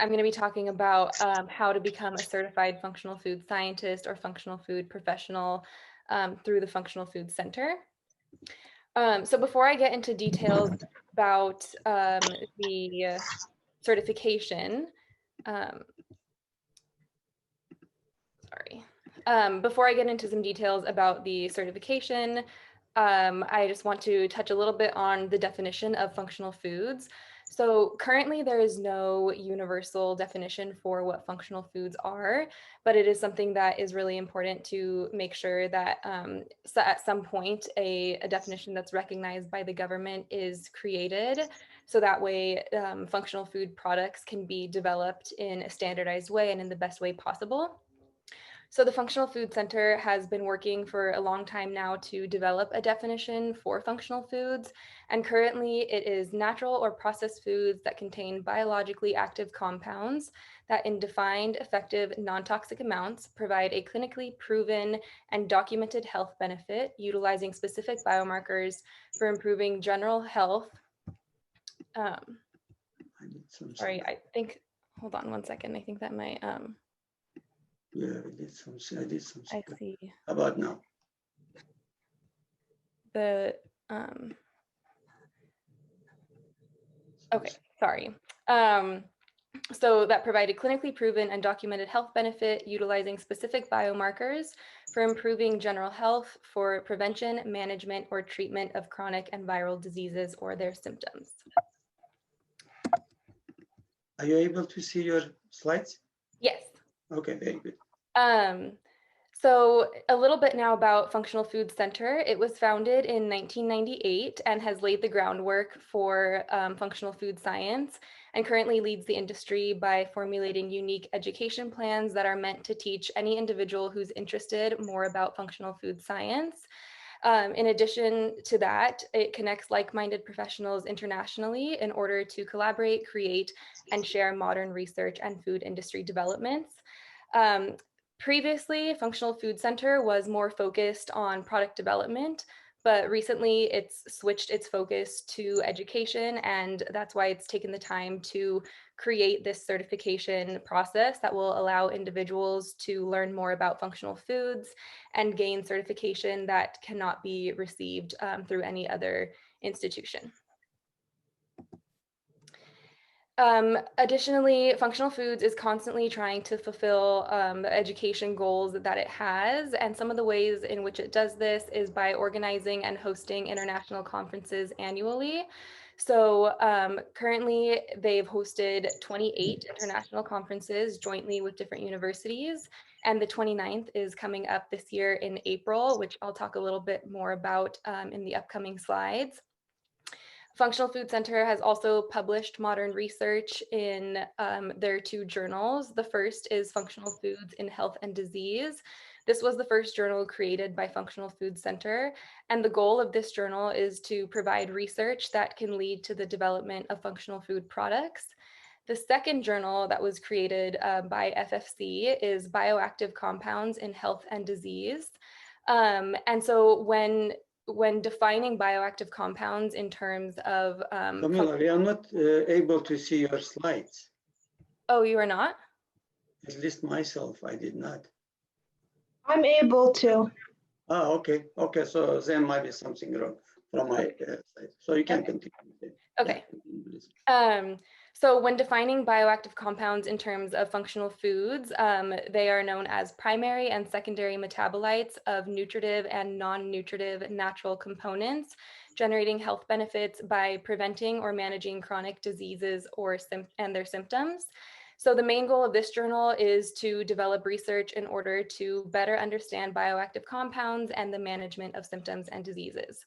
I'm going to be talking about how to become a certified functional food scientist or functional food professional through the Functional Food Center. So before I get into details about the certification, before I get into some details about the certification, I just want to touch a little bit on the definition of functional foods. So currently there is no universal definition for what functional foods are, but it is something that is really important to make sure that so at some point a definition that's recognized by the government is created. So that way functional food products can be developed in a standardized way and in the best way possible. So the Functional Food Center has been working for a long time now to develop a definition for functional foods. And currently it is natural or processed foods that contain biologically active compounds that in defined, effective, non-toxic amounts provide a clinically proven and documented health benefit utilizing specific biomarkers for improving general health. Sorry, I think, hold on one second. I think that might, yeah, I did something. I see. How about now? The okay, sorry. So that provided clinically proven and documented health benefit utilizing specific biomarkers for improving general health for prevention, management, or treatment of chronic and viral diseases or their symptoms. Are you able to see your slides? Yes. Okay, very good. So a little bit now about Functional Food Center. It was founded in 1998 and has laid the groundwork for functional food science and currently leads the industry by formulating unique education plans that are meant to teach any individual who's interested more about functional food science. In addition to that, it connects like-minded professionals internationally in order to collaborate, create, and share modern research and food industry developments. Previously, Functional Food Center was more focused on product development, but recently it's switched its focus to education, and that's why it's taken the time to create this certification process that will allow individuals to learn more about functional foods and gain certification that cannot be received through any other institution. Additionally, Functional Foods is constantly trying to fulfill the education goals that it has. And some of the ways in which it does this is by organizing and hosting international conferences annually. So currently they've hosted 28 international conferences jointly with different universities. And the 29th is coming up this year in April, which I'll talk a little bit more about in the upcoming slides. Functional Food Center has also published modern research in their two journals. The first is Functional Foods in Health and Disease. This was the first journal created by Functional Food Center, and the goal of this journal is to provide research that can lead to the development of functional food products. The second journal that was created by FFC is Bioactive Compounds in Health and Disease. And so when defining bioactive compounds in terms of Camila, we are not able to see your slides. Oh, you are not? At least myself, I did not. I'm able to. Ah, okay. Okay, so there might be something wrong from my side. So you can continue. Okay. Yeah, so when defining bioactive compounds in terms of functional foods, they are known as primary and secondary metabolites of nutritive and non-nutritive natural components, generating health benefits by preventing or managing chronic diseases and their symptoms. So the main goal of this journal is to develop research in order to better understand bioactive compounds and the management of symptoms and diseases.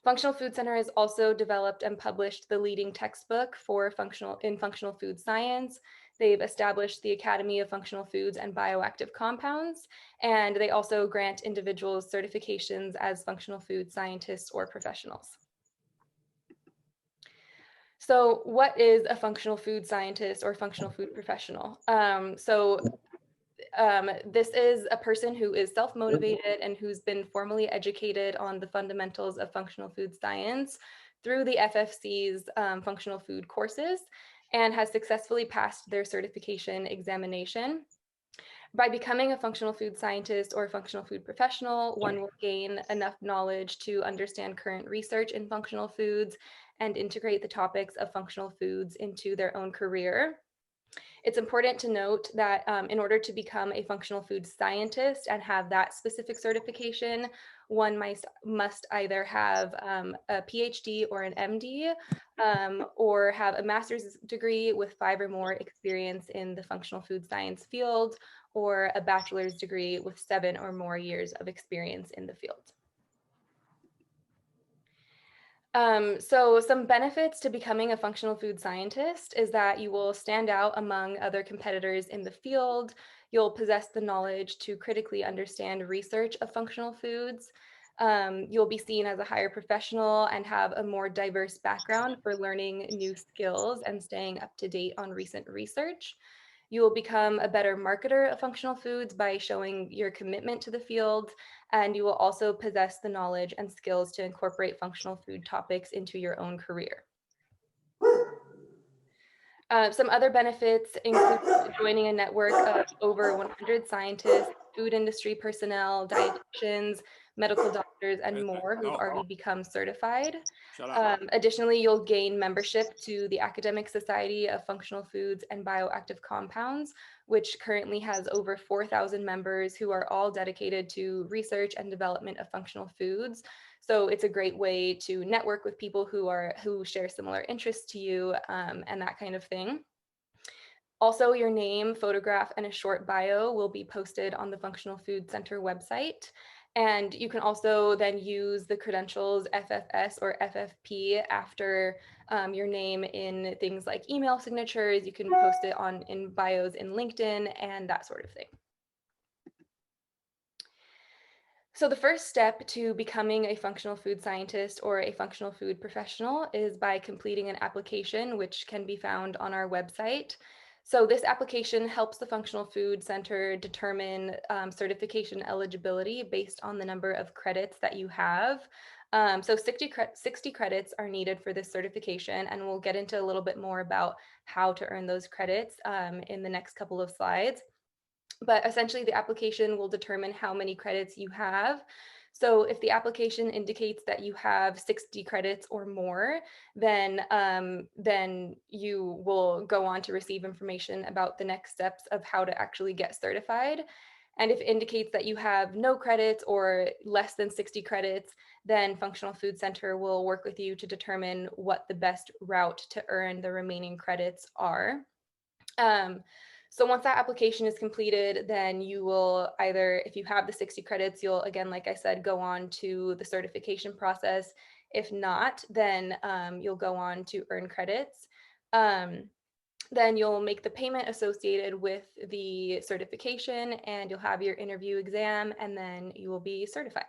Functional Food Center has also developed and published the leading textbook for functional food science. They've established the Academy of Functional Foods and Bioactive Compounds, and they also grant individuals certifications as functional food scientists or professionals. So what is a functional food scientist or functional food professional? This is a person who is self-motivated and who's been formally educated on the fundamentals of functional food science through the FFC's functional food courses. and has successfully passed their certification examination. By becoming a functional food scientist or a functional food professional, one will gain enough knowledge to understand current research in functional foods and integrate the topics of functional foods into their own career. It's important to note that in order to become a functional food scientist and have that specific certification, one must either have a PhD or an MD, or have a master's degree with 5 or more experience in the functional food science field, or a bachelor's degree with 7 or more years of experience in the field. So some benefits to becoming a functional food scientist is that you will stand out among other competitors in the field. You'll possess the knowledge to critically understand research of functional foods. You'll be seen as a higher professional and have a more diverse background for learning new skills and staying up to date on recent research. You will become a better marketer of functional foods by showing your commitment to the field, and you will also possess the knowledge and skills to incorporate functional food topics into your own career. Some other benefits include joining a network of over 100 scientists, food industry personnel, dietitians, medical doctors, and more who've already become certified. Additionally, you'll gain membership to the Academic Society of Functional Foods and Bioactive Compounds, which currently has over 4,000 members who are all dedicated to research and development of functional foods. So it's a great way to network with people who share similar interests to you, and that kind of thing. Also, your name, photograph, and a short bio will be posted on the Functional Food Center website. And you can also then use the credentials FFS or FFP after your name in things like email signatures. You can post it in bios in LinkedIn and that sort of thing. So the first step to becoming a functional food scientist or a functional food professional is by completing an application, which can be found on our website. So this application helps the Functional Food Center determine certification eligibility based on the number of credits that you have. So 60 credits are needed for this certification, and we'll get into a little bit more about how to earn those credits in the next couple of slides. But essentially the application will determine how many credits you have. So if the application indicates that you have 60 credits or more, then you will go on to receive information about the next steps of how to actually get certified. And if it indicates that you have no credits or less than 60 credits, then Functional Food Center will work with you to determine what the best route to earn the remaining credits are. So once that application is completed, then you will either, if you have the 60 credits, you'll, again, like I said, go on to the certification process. If not, then you'll go on to earn credits. Then you'll make the payment associated with the certification, and you'll have your interview exam, and then you will be certified.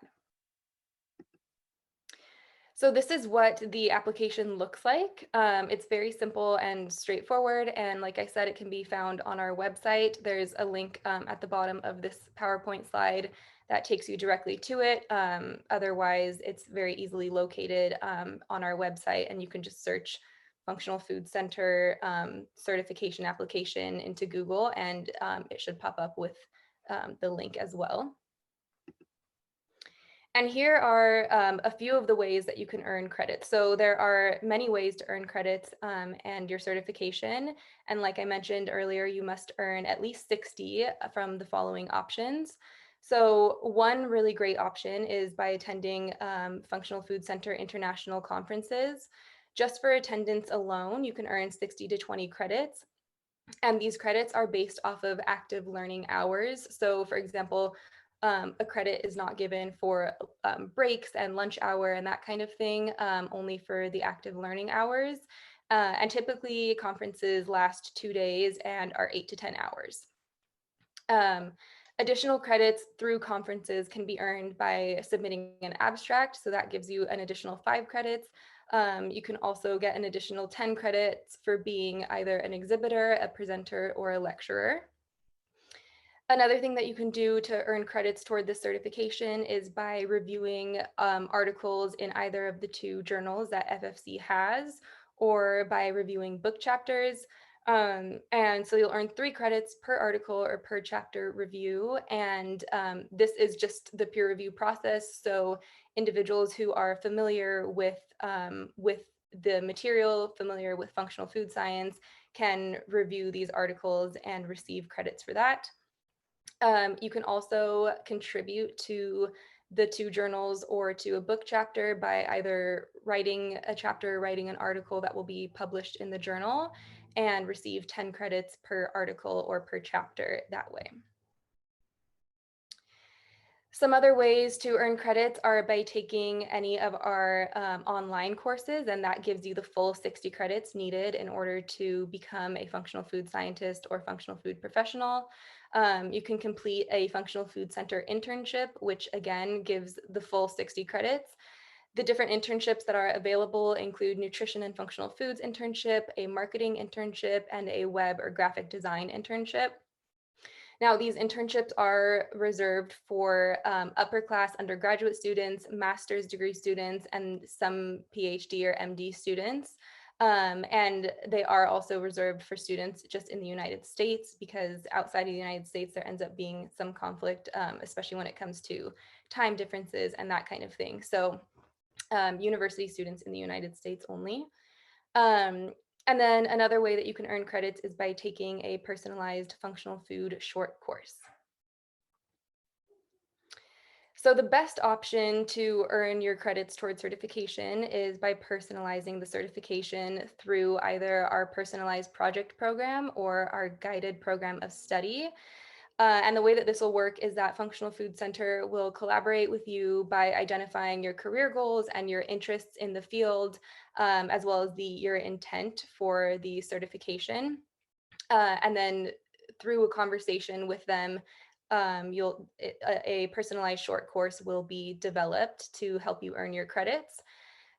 So this is what the application looks like. It's very simple and straightforward. And like I said, it can be found on our website. There's a link at the bottom of this PowerPoint slide that takes you directly to it. Otherwise, it's very easily located on our website, and you can just search Functional Food Center certification application into Google, and it should pop up with the link as well. And here are a few of the ways that you can earn credits. So there are many ways to earn credits and your certification. And like I mentioned earlier, you must earn at least 60 from the following options. So one really great option is by attending Functional Food Center International Conferences. Just for attendance alone, you can earn 60 to 20 credits. And these credits are based off of active learning hours. So for example, a credit is not given for breaks and lunch hour and that kind of thing, only for the active learning hours. And typically conferences last 2 days and are 8 to 10 hours. Additional credits through conferences can be earned by submitting an abstract. So that gives you an additional 5 credits. You can also get an additional 10 credits for being either an exhibitor, a presenter, or a lecturer. Another thing that you can do to earn credits toward this certification is by reviewing articles in either of the 2 journals that FFC has, or by reviewing book chapters. And so you'll earn 3 credits per article or per chapter review. And this is just the peer review process. So individuals who are familiar with the material, familiar with functional food science, can review these articles and receive credits for that. You can also contribute to the 2 journals or to a book chapter by either writing a chapter or writing an article that will be published in the journal, and receive 10 credits per article or per chapter that way. Some other ways to earn credits are by taking any of our online courses, and that gives you the full 60 credits needed in order to become a functional food scientist or functional food professional. You can complete a functional food center internship, which again gives the full 60 credits. The different internships that are available include nutrition and functional foods internship, a marketing internship, and a web or graphic design internship. Now, these internships are reserved for upper class undergraduate students, master's degree students, and some PhD or MD students. And they are also reserved for students just in the United States, because outside of the United States, there ends up being some conflict, especially when it comes to time differences and that kind of thing. So university students in the United States only. And then another way that you can earn credits is by taking a personalized functional food short course. So the best option to earn your credits towards certification is by personalizing the certification through either our personalized project program or our guided program of study. And the way that this will work is that Functional Food Center will collaborate with you by identifying your career goals and your interests in the field, as well as your intent for the certification. And then through a conversation with them, a personalized short course will be developed to help you earn your credits.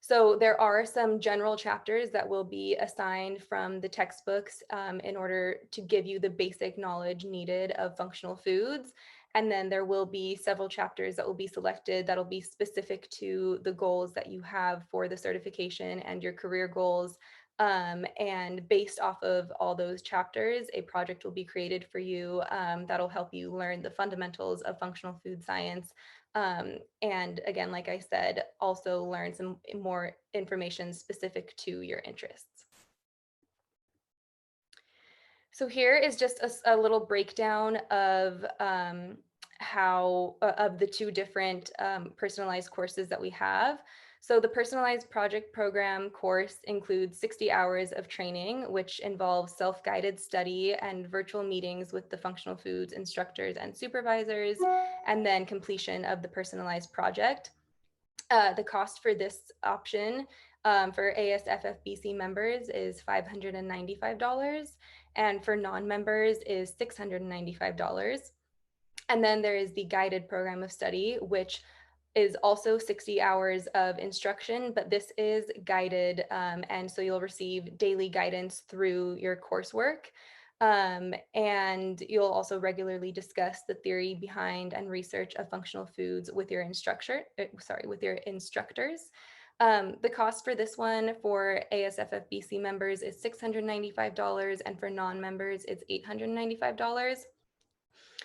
So there are some general chapters that will be assigned from the textbooks in order to give you the basic knowledge needed of functional foods. And then there will be several chapters that will be selected that'll be specific to the goals that you have for the certification and your career goals. And based off of all those chapters, a project will be created for you that'll help you learn the fundamentals of functional food science. And again, like I said, also learn some more information specific to your interests. So here is just a little breakdown of of the 2 different personalized courses that we have. So the personalized project program course includes 60 hours of training, which involves self-guided study and virtual meetings with the functional foods instructors and supervisors, and then completion of the personalized project. The cost for this option for ASFFBC members is $595, and for non-members is $695. And then there is the guided program of study, which is also 60 hours of instruction, but this is guided, and so you'll receive daily guidance through your coursework. And you'll also regularly discuss the theory behind and research of functional foods with your instructors. The cost for this one for ASFFBC members is $695, and for non-members, it's $895.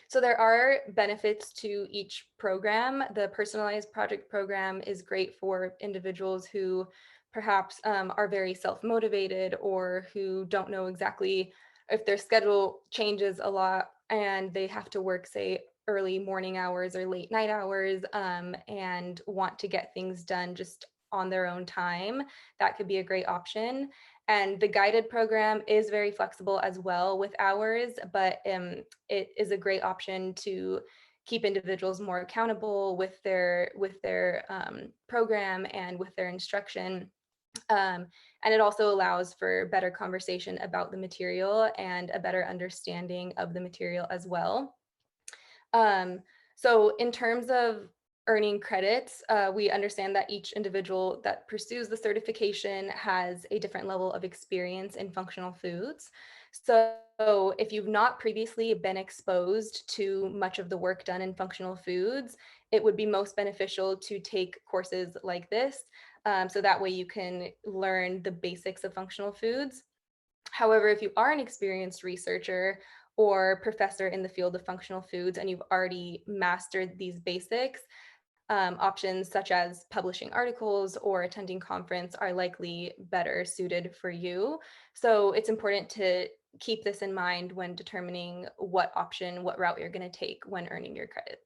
So there are benefits to each program. The personalized project program is great for individuals who perhaps are very self-motivated, or who don't know exactly if their schedule changes a lot and they have to work, say, early morning hours or late night hours, and want to get things done just on their own time. That could be a great option. And the guided program is very flexible as well with hours, but it is a great option to keep individuals more accountable with their program and with their instruction. And it also allows for better conversation about the material and a better understanding of the material as well. So in terms of earning credits, we understand that each individual that pursues the certification has a different level of experience in functional foods. So if you've not previously been exposed to much of the work done in functional foods, it would be most beneficial to take courses like this. So that way you can learn the basics of functional foods. However, if you are an experienced researcher or professor in the field of functional foods and you've already mastered these basics, options such as publishing articles or attending conference are likely better suited for you. So it's important to keep this in mind when determining what route you're going to take when earning your credits.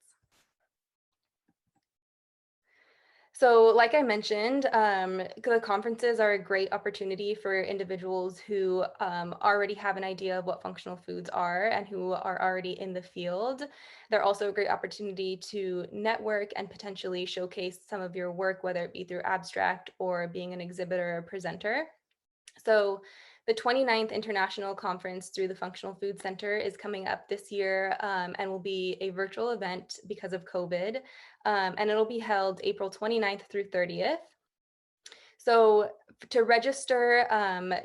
So like I mentioned, the conferences are a great opportunity for individuals who already have an idea of what functional foods are and who are already in the field. They're also a great opportunity to network and potentially showcase some of your work, whether it be through abstract or being an exhibitor or presenter. So the 29th International Conference through the Functional Food Center is coming up this year and will be a virtual event because of COVID. And it'll be held April 29th through 30th. So to register,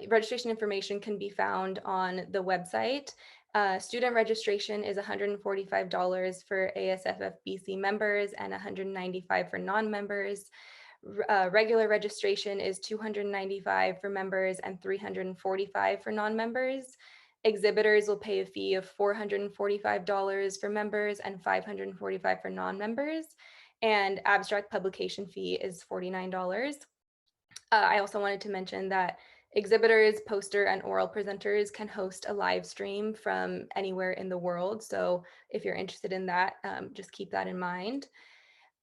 registration information can be found on the website. Student registration is $145 for ASFFBC members and $195 for non-members. Regular registration is $295 for members and $345 for non-members. Exhibitors will pay a fee of $445 for members and $545 for non-members. And abstract publication fee is $49. I also wanted to mention that exhibitors, poster, and oral presenters can host a live stream from anywhere in the world. So if you're interested in that, just keep that in mind.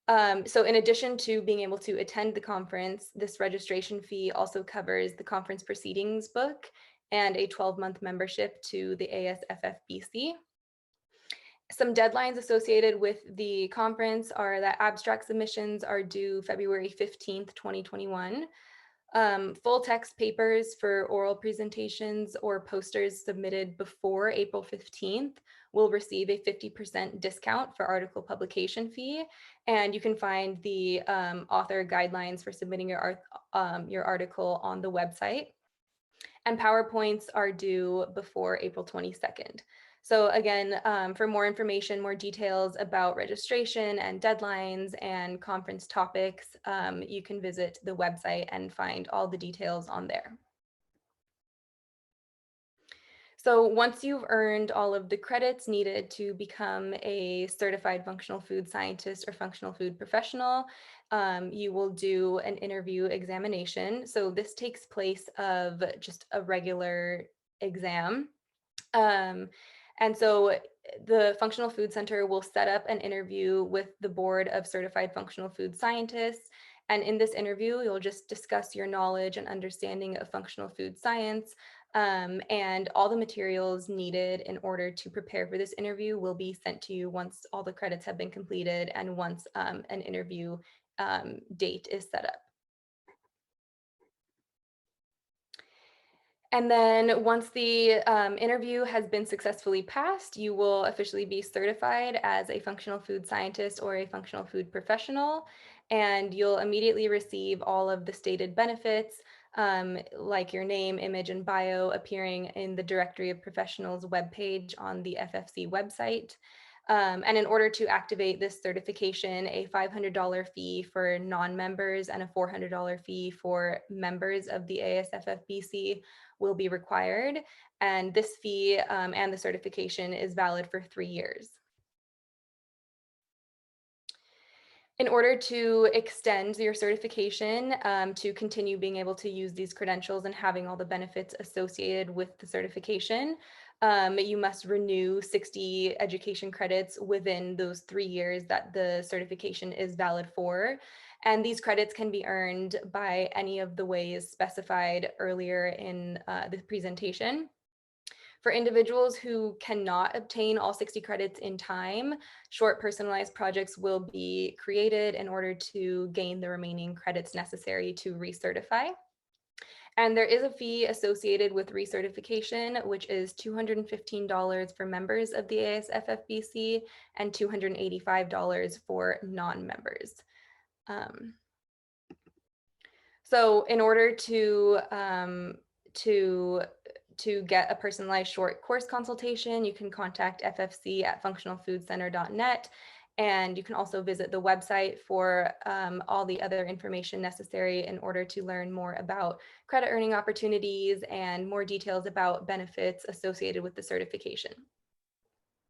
So in addition to being able to attend the conference, this registration fee also covers the conference proceedings book and a 12-month membership to the ASFFBC. Some deadlines associated with the conference are that abstract submissions are due February 15th, 2021. Full text papers for oral presentations or posters submitted before April 15th will receive a 50% discount for article publication fee. And you can find the author guidelines for submitting your article on the website. And PowerPoints are due before April 22nd. So again, for more information, more details about registration and deadlines and conference topics, you can visit the website and find all the details on there. So once you've earned all of the credits needed to become a certified functional food scientist or functional food professional, you will do an interview examination. So this takes place of just a regular exam. And so the Functional Food Center will set up an interview with the Board of Certified Functional Food Scientists. And in this interview, you'll just discuss your knowledge and understanding of functional food science. And all the materials needed in order to prepare for this interview will be sent to you once all the credits have been completed and once an interview date is set up. And then once the interview has been successfully passed, you will officially be certified as a functional food scientist or a functional food professional, and you'll immediately receive all of the stated benefits, like your name, image, and bio appearing in the Directory of Professionals webpage on the FFC website. And in order to activate this certification, a $500 fee for non-members and a $400 fee for members of the ASFFBC will be required. And this fee and the certification is valid for 3 years. In order to extend your certification to continue being able to use these credentials and having all the benefits associated with the certification, you must renew 60 education credits within those 3 years that the certification is valid for. And these credits can be earned by any of the ways specified earlier in the presentation. For individuals who cannot obtain all 60 credits in time, short personalized projects will be created in order to gain the remaining credits necessary to recertify. And there is a fee associated with recertification, which is $215 for members of the ASFFBC and $285 for non-members. So in order to get a personalized short course consultation, you can contact FFC at functionalfoodcenter.net, And you can also visit the website for all the other information necessary in order to learn more about credit earning opportunities and more details about benefits associated with the certification.